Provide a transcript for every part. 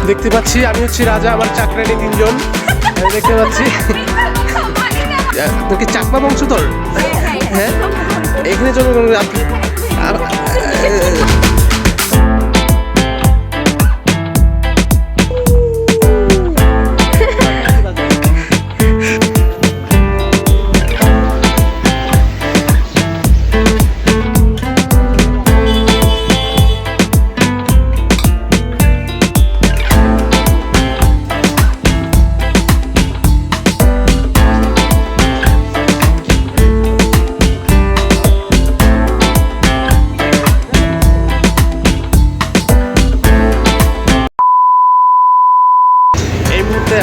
দেখতে পাচ্ছি আমি হচ্ছি রাজা, আমার চাকরানি 3 জন দেখতে পাচ্ছি। আপনার কি চাকমা বংশধর? হ্যাঁ, এখানে জন্মগ্রহণ।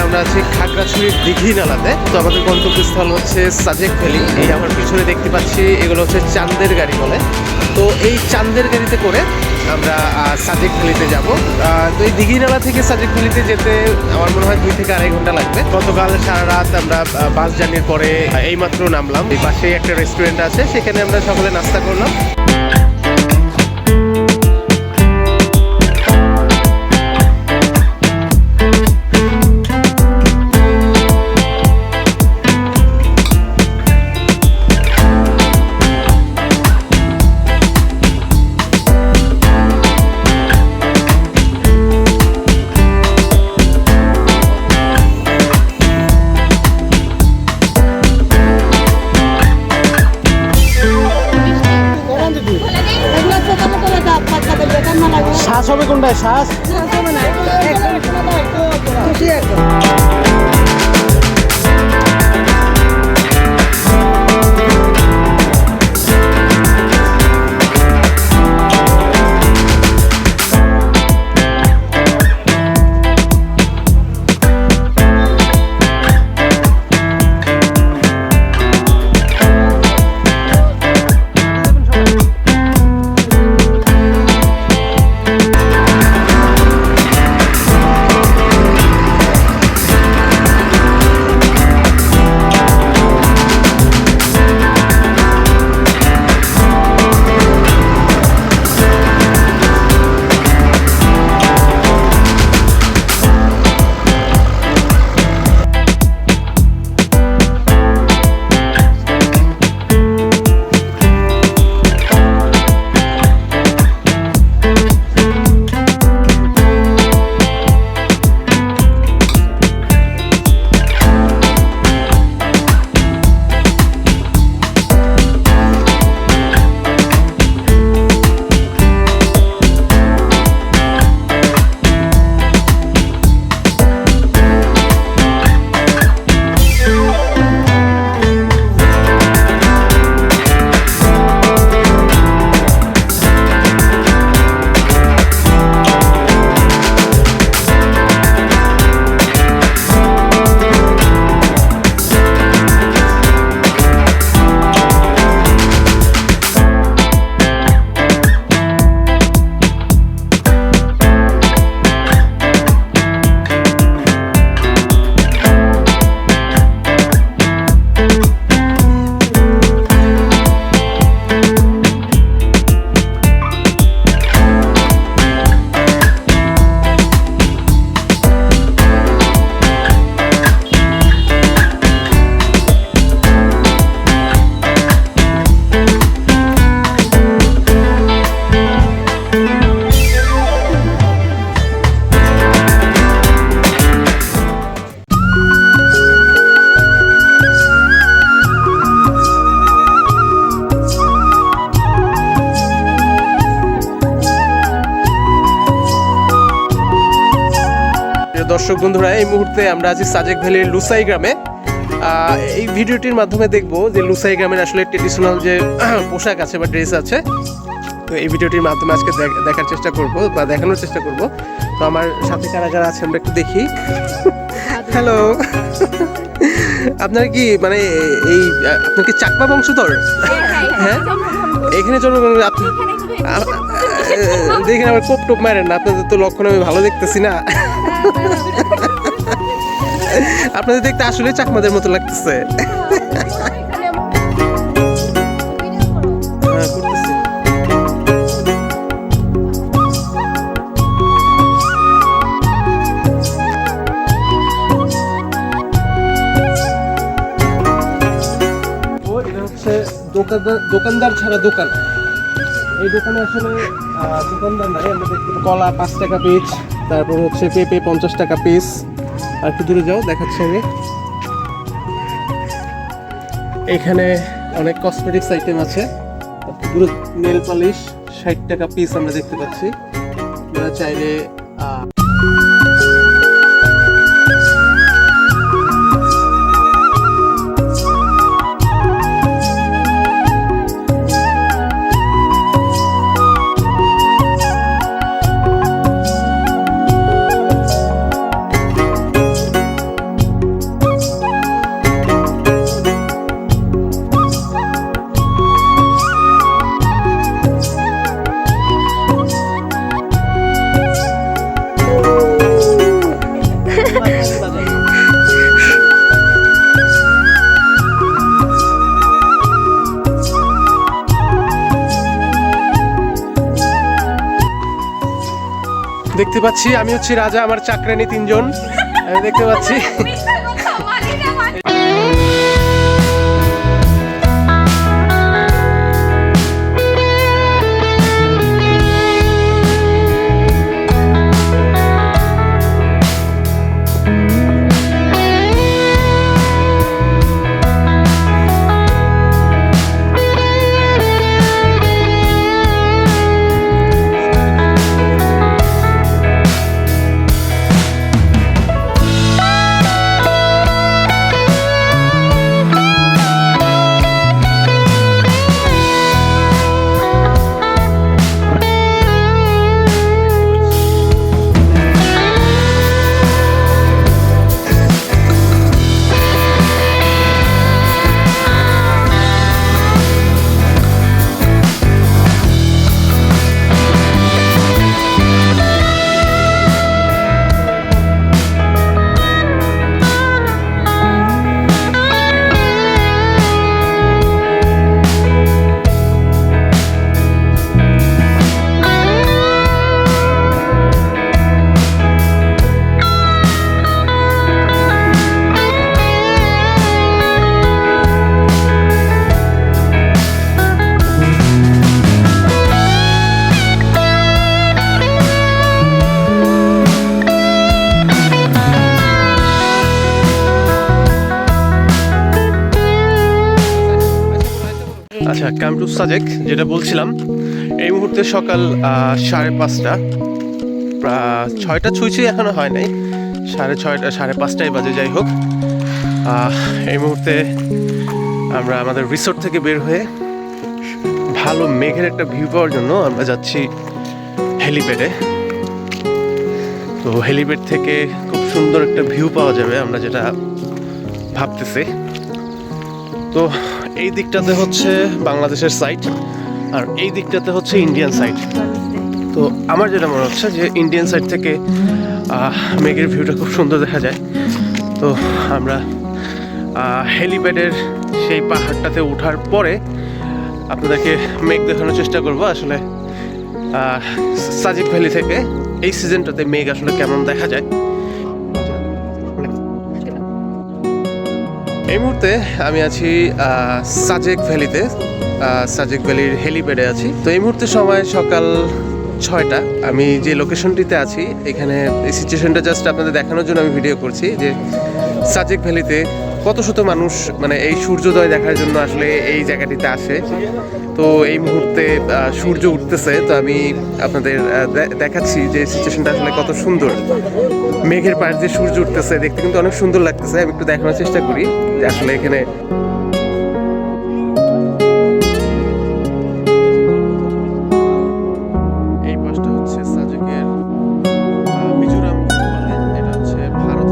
আমরা আছি খাগড়াছড়ির দিঘি নালাতে। তো আমাদের গন্তব্যস্থল হচ্ছে সাজেক ভ্যালি। এই আমার পিছনে দেখতে পাচ্ছি এগুলো হচ্ছে চান্দের গাড়ি বলে। তো এই চান্দের গাড়িতে করে আমরা সাজেক ভ্যালিতে যাব। তো এই দিঘি নালা থেকে সাজেক ভ্যালিতে যেতে আমার মনে হয় 2 থেকে 2.5 ঘন্টা লাগবে। গতকাল সারা রাত আমরা বাস জার্নির পরে এইমাত্র নামলাম। এই পাশেই একটা রেস্টুরেন্ট আছে, সেখানে আমরা সকালে নাস্তা করলাম। শ্বাস হবে কোনটায়? শ্বাস দর্শক বন্ধুরা, এই মুহূর্তে আমরা আছি সাজেক ভ্যালির লুসাই গ্রামে। এই ভিডিওটির মাধ্যমে দেখব যে লুসাই গ্রামের আসলে ট্রেডিশনাল যে পোশাক আছে বা ড্রেস আছে। তো এই ভিডিওটির মাধ্যমে আজকে দেখার চেষ্টা করব বা দেখানোর চেষ্টা করব। তো আমার সাথে কারা কারা আছে আমরা একটু দেখি। হ্যালো, আপনার কি মানে এই আপনার কি চাকমা বংশধর? হ্যাঁ, এখানে জন্মগ্রহণ। দেখেন আমার কোপ টোপ মারেন না, আপনাদের তো লক্ষণ আমি ভালো দেখতেছি না। আপনাদের দেখতে আসলে চাকমাদের মতো লাগতেছে। দোকানদার ছাড়া দোকান। এই দোকানে আসলে দোকানদার নাই, আমরা দেখতে কলা 5 টাকা পিস, তারপর হচ্ছে পেঁপে 50 টাকা পিস। আর একটু দূরে যাও, দেখাচ্ছি আমি। এখানে অনেক কসমেটিক্স আইটেম আছে, পুরো নেল পালিশ 60 টাকা পিস আমরা দেখতে পাচ্ছি। আপনারা চাইলে দেখতে পাচ্ছি আমি হচ্ছি রাজা, আমার চাকরানি 3 জন আমি দেখতে পাচ্ছি। আচ্ছা, কাম টু সাজেক, যেটা বলছিলাম, এই মুহূর্তে সকাল 5:30, 6টা ছুঁইছি এখনো হয় নাই, 6:30 5:30 বাজে। যাই হোক, এই মুহূর্তে আমরা আমাদের রিসোর্ট থেকে বের হয়ে ভালো মেঘের একটা ভিউ পাওয়ার জন্য আমরা যাচ্ছি হেলিপ্যাডে। তো হেলিপ্যাড থেকে খুব সুন্দর একটা ভিউ পাওয়া যাবে, আমরা যেটা ভাবতেছি। তো এই দিকটাতে হচ্ছে বাংলাদেশের সাইড, আর এই দিকটাতে হচ্ছে ইন্ডিয়ান সাইড। তো আমার যেটা মনে হচ্ছে যে ইন্ডিয়ান সাইড থেকে মেঘের ভিউটা খুব সুন্দর দেখা যায়। তো আমরা হেলিপ্যাডের সেই পাহাড়টাতে ওঠার পরে আপনাদেরকে মেঘ দেখানোর চেষ্টা করব। আসলে সাজেক ভ্যালি থেকে এই সিজনটাতে মেঘ আসলে কেমন দেখা যায়। এই মুহূর্তে আমি আছি সাজেক ভ্যালিতে, সাজেক ভ্যালির হেলিপ্যাডে আছি। তো এই মুহূর্তে সময় সকাল 6টা। আমি যে লোকেশনটিতে আছি এখানে এই সিচুয়েশনটা জাস্ট আপনাদের দেখানোর জন্য আমি ভিডিও করছি যে সাজেক ভ্যালিতে কত শত মানুষ মানে এই সূর্যোদয় দেখার জন্য আসলে এই জায়গাটিতে আসে। তো এই মুহূর্তে সূর্য উঠতেছে, তো আমি আপনাদের দেখাচ্ছি যে সিচুয়েশনটা আসলে কত সুন্দর। মেঘের পাশ দিয়ে সূর্য উঠতেছে, দেখতে কিন্তু অনেক সুন্দর লাগতেছে। আমি একটু দেখানোর চেষ্টা করি যে আসলে এখানে এই পাশটা হচ্ছে সাজেকের মিজোরাম বলে, এটা হচ্ছে ভারত।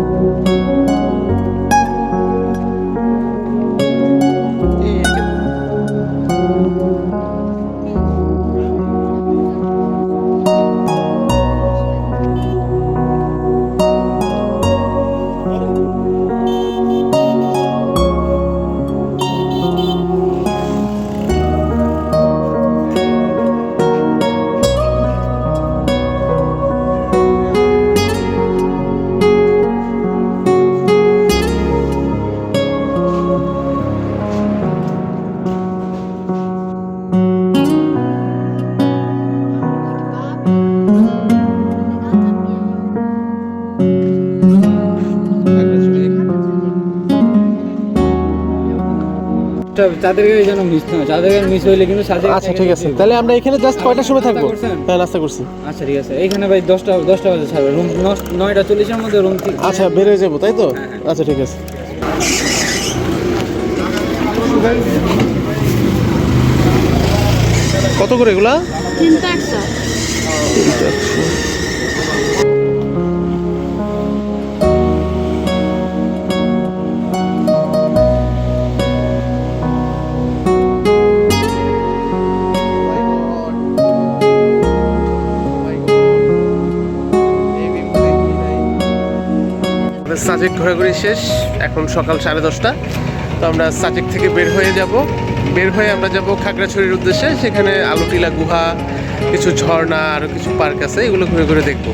চাঁদের গাড়ি যেন মিস না হয়। চাঁদের গাড়ি মিস হইলে কিন্তু সাজেক আচ্ছা ঠিক আছে, তাহলে আমরা এখানে জাস্ট কয়টার সময় থাকবো? নাস্তা করছেন? হ্যাঁ নাস্তা করছি। আচ্ছা ঠিক আছে, এইখানে ভাই 10টা বাজে ছাড়বে, রুম 9:40-এর মধ্যে রুম ঠিক। আচ্ছা বের হয়ে যাবো তাই তো? আচ্ছা ঠিক আছে। কত করে এগুলা? 300 সাজেক ঘোরাঘুরি শেষ, এখন সকাল 10:30। তো আমরা সাজেক থেকে বের হয়ে যাব। বের হয়ে আমরা যাব খাগড়াছড়ির উদ্দেশ্যে। সেখানে আলুটিলা গুহা, কিছু ঝর্ণা, আরও কিছু পার্ক আছে, এগুলো ঘুরে ঘুরে দেখবো।